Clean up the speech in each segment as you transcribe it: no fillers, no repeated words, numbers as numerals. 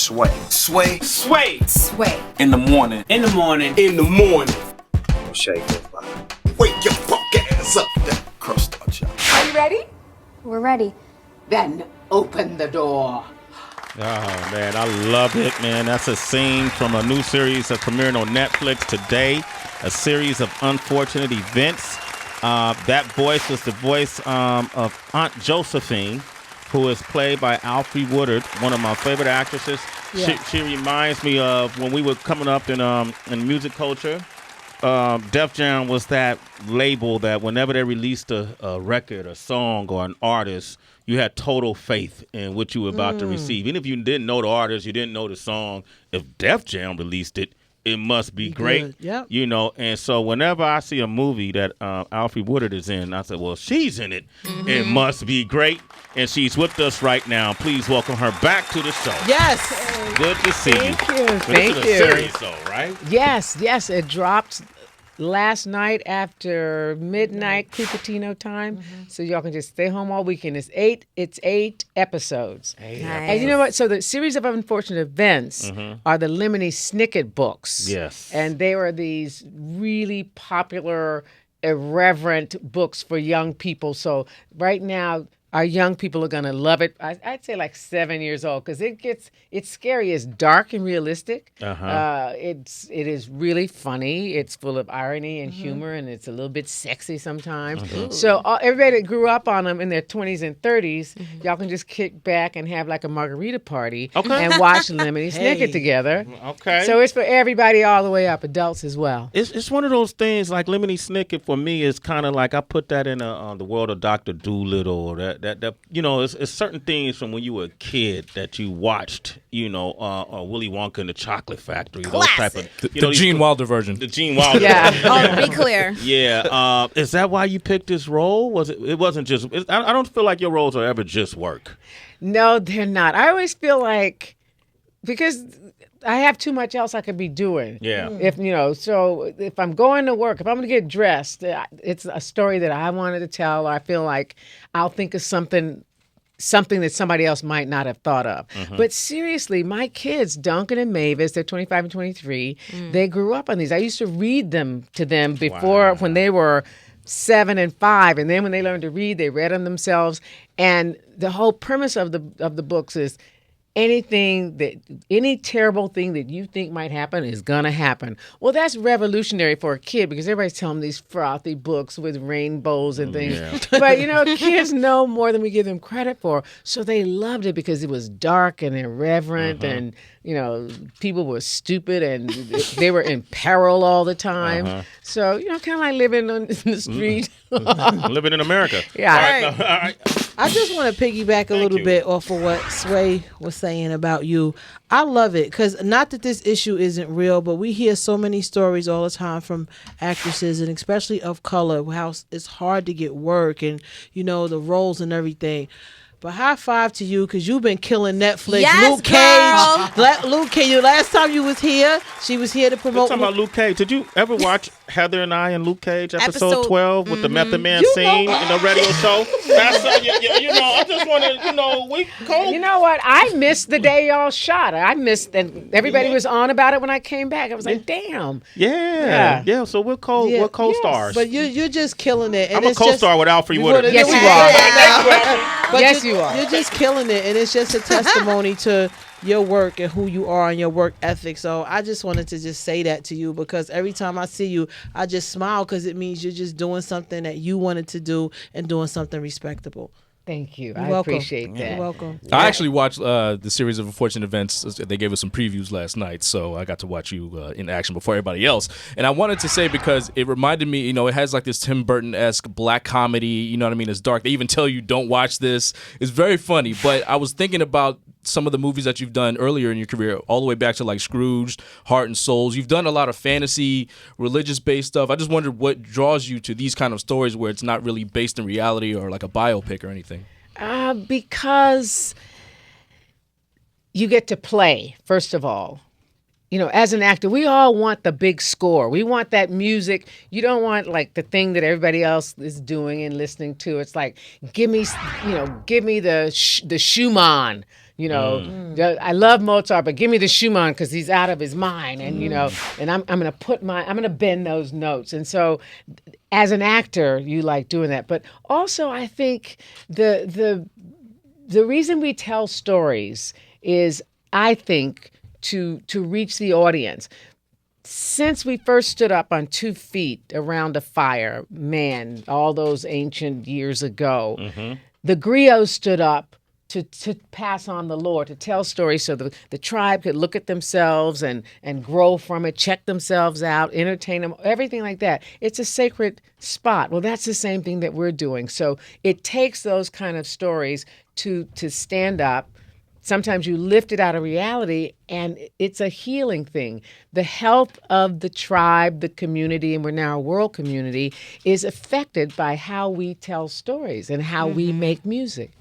Sway. Sway. Sway. Sway. In the morning. In the morning. In the morning. Shay goes by. Wake your punk ass up. That crust out, y'all. Are you ready? We're ready. Then open the door. Oh, man, I love it, man. That's a scene from a new series that's premiering on Netflix today, a series of unfortunate events. That voice was the voice of Aunt Josephine, who is played by Alfre Woodard, one of my favorite actresses. Yeah. She reminds me of when we were coming up in music culture. Def Jam was that label that whenever they released a record, a song, or an artist, you had total faith in what you were about to receive. Even if you didn't know the artist, you didn't know the song, if Def Jam released it, it must be great. Yep. You know, and so whenever I see a movie that Alfre Woodard is in, I said, well, she's in it. Mm-hmm. It must be great. And she's with us right now. Please welcome her back to the show. Yes. Good to see you. Thank you. This is a series, though, right? Yes. It dropped last night after midnight Cupertino time. Mm-hmm. So y'all can just stay home all weekend. It's eight episodes. Nice. And you know what? So the series of unfortunate events are the Lemony Snicket books. Yes. And they were these really popular, irreverent books for young people. So right now, our young people are going to love it. I'd say like 7 years old because it's scary. It's dark and realistic. It is really funny. It's full of irony and humor, and it's a little bit sexy sometimes. So everybody that grew up on them in their 20s and 30s, y'all can just kick back and have like a margarita party and watch Lemony Snicket together. Okay. So it's for everybody all the way up, adults as well. It's one of those things like Lemony Snicket for me is kind of like I put that in the world of Dr. Dolittle or that you know, it's certain things from when you were a kid that you watched, you know, Willy Wonka and the Chocolate Factory. Classic. Those type of, The Gene Wilder version. The Gene Wilder Yeah. version. Oh, be clear. Yeah. Is that why you picked this role? It wasn't just, I don't feel like your roles are ever just work. No, they're not. I always feel like, because I have too much else I could be doing. Yeah. So if I'm going to work, if I'm going to get dressed, it's a story that I wanted to tell, or I feel like I'll think of something that somebody else might not have thought of. But seriously, my kids, Duncan and Mavis, they're 25 and 23, they grew up on these. I used to read them to them before when they were 7 and 5, and then when they learned to read, they read them themselves. And the whole premise of the books is any terrible thing that you think might happen is gonna happen. Well, that's revolutionary for a kid because everybody's telling them these frothy books with rainbows and things. Yeah. But kids know more than we give them credit for. So they loved it because it was dark and irreverent and people were stupid and they were in peril all the time. So, kind of like living on the street. Living in America. Yeah. All right. I just want to piggyback a little bit off of what Sway was saying about you. I love it because not that this issue isn't real, but we hear so many stories all the time from actresses and especially of color, how it's hard to get work and, the roles and everything. But high five to you because you've been killing Netflix. Yes, Luke Cage. Luke Cage, last time you was here, she was here to promote. Talking about Luke Cage. Did you ever watch Heather and I and Luke Cage episode 12 with the Method Man scene in the radio show? That's I just want to, we go. You know what? I missed the day y'all shot it. I missed that everybody was on about it when I came back. I was like, damn. Yeah. So we're co-stars. But you're just killing it. And I'm a co-star with Alfre Woodard. Yes, you are. But yes, you are. You're just killing it, and it's just a testimony to your work and who you are and your work ethic. So I just wanted to just say that to you because every time I see you, I just smile because it means you're just doing something that you wanted to do and doing something respectable. Thank you. You're I welcome. appreciate that. You're welcome. I actually watched the series of unfortunate events. They gave us some previews last night, so I got to watch you in action before everybody else. And I wanted to say because it reminded me, it has like this Tim Burton-esque black comedy. You know what I mean? It's dark. They even tell you don't watch this. It's very funny. But I was thinking about some of the movies that you've done earlier in your career, all the way back to like Scrooged, Heart and Souls. You've done a lot of fantasy, religious-based stuff. I just wondered what draws you to these kind of stories where it's not really based in reality or like a biopic or anything. Because you get to play, first of all. As an actor, we all want the big score. We want that music. You don't want like the thing that everybody else is doing and listening to. It's like, give me the Schumann. I love Mozart, but give me the Schumann because he's out of his mind, and and I'm gonna bend those notes. And so, as an actor, you like doing that, but also I think the reason we tell stories is, I think, to reach the audience. Since we first stood up on 2 feet around a fire, man, all those ancient years ago, the griots stood up to pass on the lore, to tell stories so the tribe could look at themselves and grow from it, check themselves out, entertain them, everything like that. It's a sacred spot. Well, that's the same thing that we're doing. So it takes those kind of stories to stand up. Sometimes you lift it out of reality, and it's a healing thing. The health of the tribe, the community, and we're now a world community, is affected by how we tell stories and how we make music.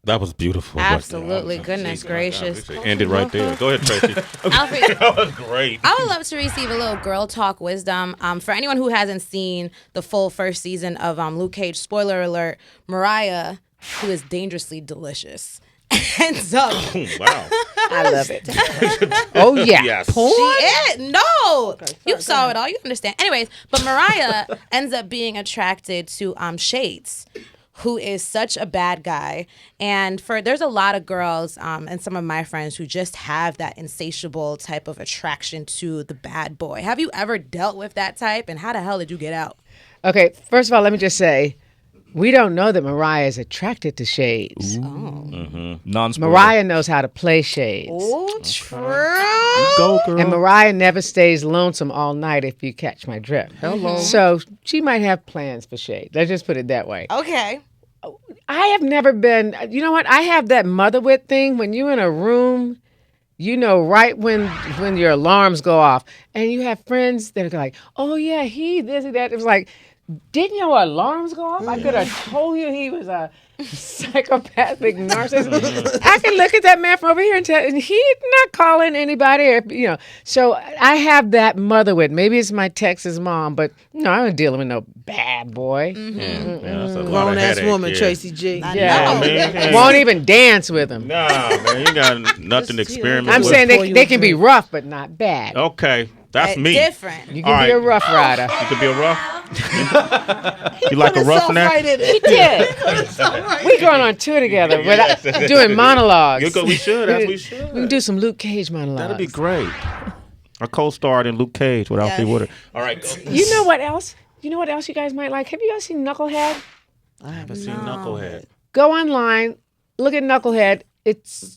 That was beautiful. Absolutely. Goodness gracious. End it right there. Go ahead, Tracy. Alfre, That was great. I would love to receive a little girl talk wisdom. For anyone who hasn't seen the full first season of Luke Cage, spoiler alert, Mariah, who is dangerously delicious, ends up. Wow. I love it. Oh, yeah. Yes. She is. No. You saw it all. You understand. Anyways, but Mariah ends up being attracted to Shades, who is such a bad guy. And there's a lot of girls and some of my friends who just have that insatiable type of attraction to the bad boy. Have you ever dealt with that type? And how the hell did you get out? Okay, first of all, let me just say, we don't know that Mariah is attracted to Shades. Non-spoiler. Mariah knows how to play Shades. Oh, true. Go, girl. And Mariah never stays lonesome all night, if you catch my drift. Hello. So she might have plans for Shades. Let's just put it that way. Okay. I have never been, you know what? I have that motherwit thing when you're in a room, you know, right when your alarms go off, and you have friends that are like, oh yeah, he this and that. It was like, didn't your alarms go off? I could have told you he was a psychopathic narcissist. I can look at that man from over here and tell, and he's not calling anybody, or, So I have that motherwit. Maybe it's my Texas mom, but no, I'm not dealing with no bad boy. That's a lot of Grown ass headache, woman, yeah. Tracy G. Yeah, won't even dance with him. Nah, man, you got nothing to experiment I'm with. saying they can be rough, but not bad. Okay, that's me. Different. You can be a rough rider. You could be a rough. You like a roughneck? He did. We going on tour together, doing monologues. We should. As we should. We can do some Luke Cage monologues. That'd be great. I co-starred in Luke Cage with Alfre Woodard. All right, go. You know what else? You know what else you guys might like? Have you guys seen Knucklehead? I haven't seen Knucklehead. Go online, look at Knucklehead.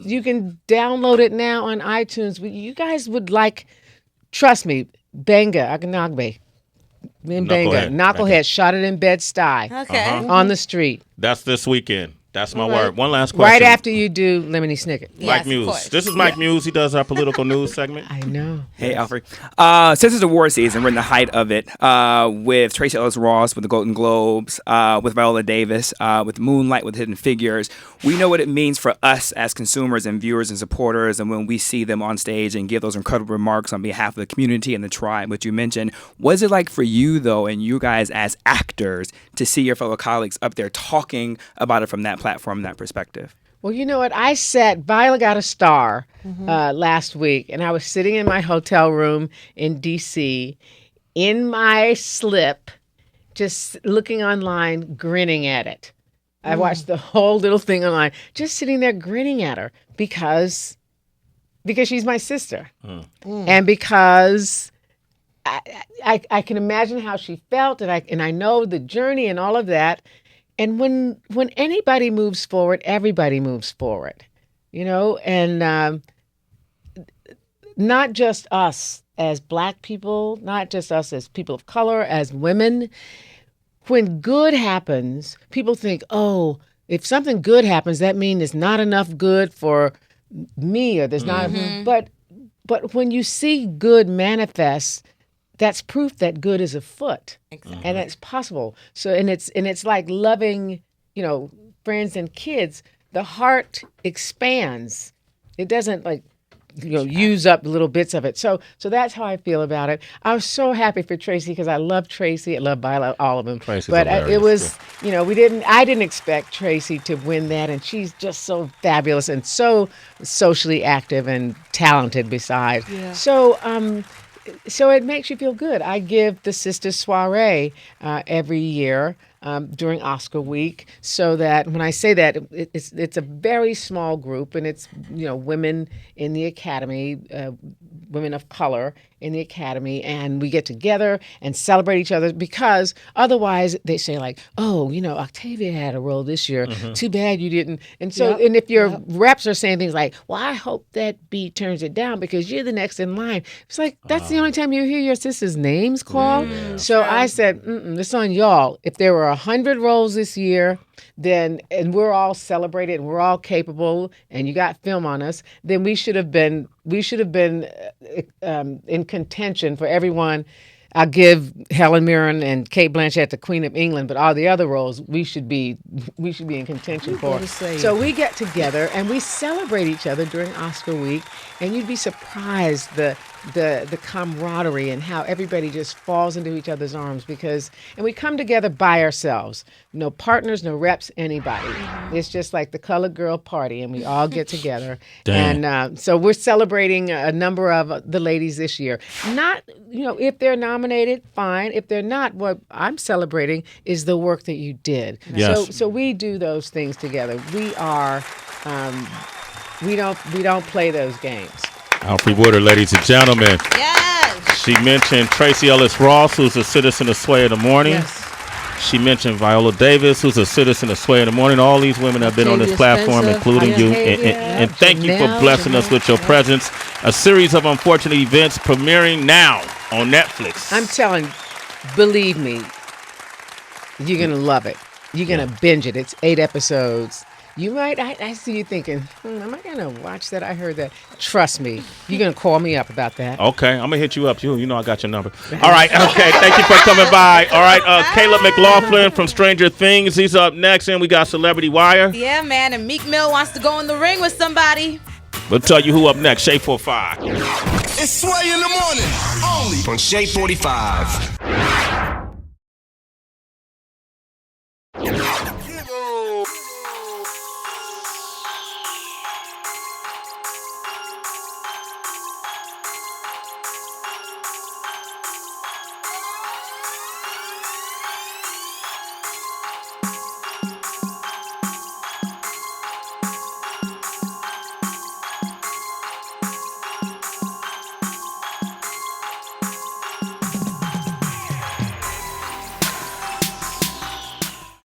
You can download it now on iTunes. You guys would like, trust me, Benga, Akanagbe. In Benga. Knucklehead shot it in Bed-Stuy. Okay. On the street. That's this weekend. That's my word. One last question. Right after you do Lemony Snicket. Mike Yes, Muse. of course. This is Mike Muse. He does our political news segment. I know. Hey, Alfre. Since it's award season, we're in the height of it with Tracee Ellis Ross with the Golden Globes, with Viola Davis, with Moonlight with Hidden Figures. We know what it means for us as consumers and viewers and supporters, and when we see them on stage and give those incredible remarks on behalf of the community and the tribe, which you mentioned. What is it like for you, though, and you guys as actors, to see your fellow colleagues up there talking about it from that platform, that perspective? Well, you know what? Viola got a star last week, and I was sitting in my hotel room in D.C. in my slip, just looking online, grinning at it. I watched the whole little thing online, just sitting there grinning at her because she's my sister, and because I can imagine how she felt, and I know the journey and all of that. And when anybody moves forward, everybody moves forward, and not just us as Black people, not just us as people of color, as women. When good happens, people think, oh, if something good happens, that means it's not enough good for me, or there's not. But when you see good manifest, that's proof that good is afoot. Exactly. And it's possible. So and it's like loving, friends and kids. The heart expands. It doesn't use up little bits of it. So that's how I feel about it. I was so happy for Tracy because I love Tracy. I love Viola, all of them. Tracy's but hilarious, it was, I didn't expect Tracy to win that, and she's just so fabulous and so socially active and talented besides. Yeah. So it makes you feel good. I give the Sisters Soiree every year during Oscar week, so that when I say that, it's a very small group, and it's women in the Academy, women of color in the Academy, and we get together and celebrate each other, because otherwise they say like, oh, Octavia had a role this year. Too bad you didn't. And so, and if your reps are saying things like, well, I hope that B turns it down because you're the next in line. It's like, that's the only time you hear your sister's names called. So I said, it's on y'all. If there were 100 roles this year, and we're all celebrated and we're all capable, and you got film on us, then we should have been in contention for everyone. I'll give Helen Mirren and Cate Blanchett the Queen of England, but all the other roles we should be in contention for. So we get together and we celebrate each other during Oscar week, and you'd be surprised the camaraderie and how everybody just falls into each other's arms, and we come together by ourselves. No partners, no reps, anybody. It's just like the Colored Girl Party, and we all get together. And so we're celebrating a number of the ladies this year. Not, if they're nominated, fine. If they're not, what I'm celebrating is the work that you did. Yes. So we do those things together. We are, we don't play those games. Alfre Woodard, ladies and gentlemen. Yes. She mentioned Tracy Ellis Ross, who's a citizen of Sway in the Morning. Yes. She mentioned Viola Davis, who's a citizen of Sway in the Morning. All these women have been on this platform, including you. And thank you for blessing us with your presence. A series of unfortunate events premiering now on Netflix. I'm telling you, believe me, you're going to love it. You're going to binge it. It's 8 episodes. You might, I see you thinking, am I going to watch that? I heard that. Trust me, you're going to call me up about that. Okay, I'm going to hit you up. You know I got your number. All right, okay, thank you for coming by. All right, Caleb McLaughlin from Stranger Things. He's up next, and we got Celebrity Wire. Yeah, man, and Meek Mill wants to go in the ring with somebody. We'll tell you who up next. Shea 45. It's Sway in the Morning, only On Shea 45.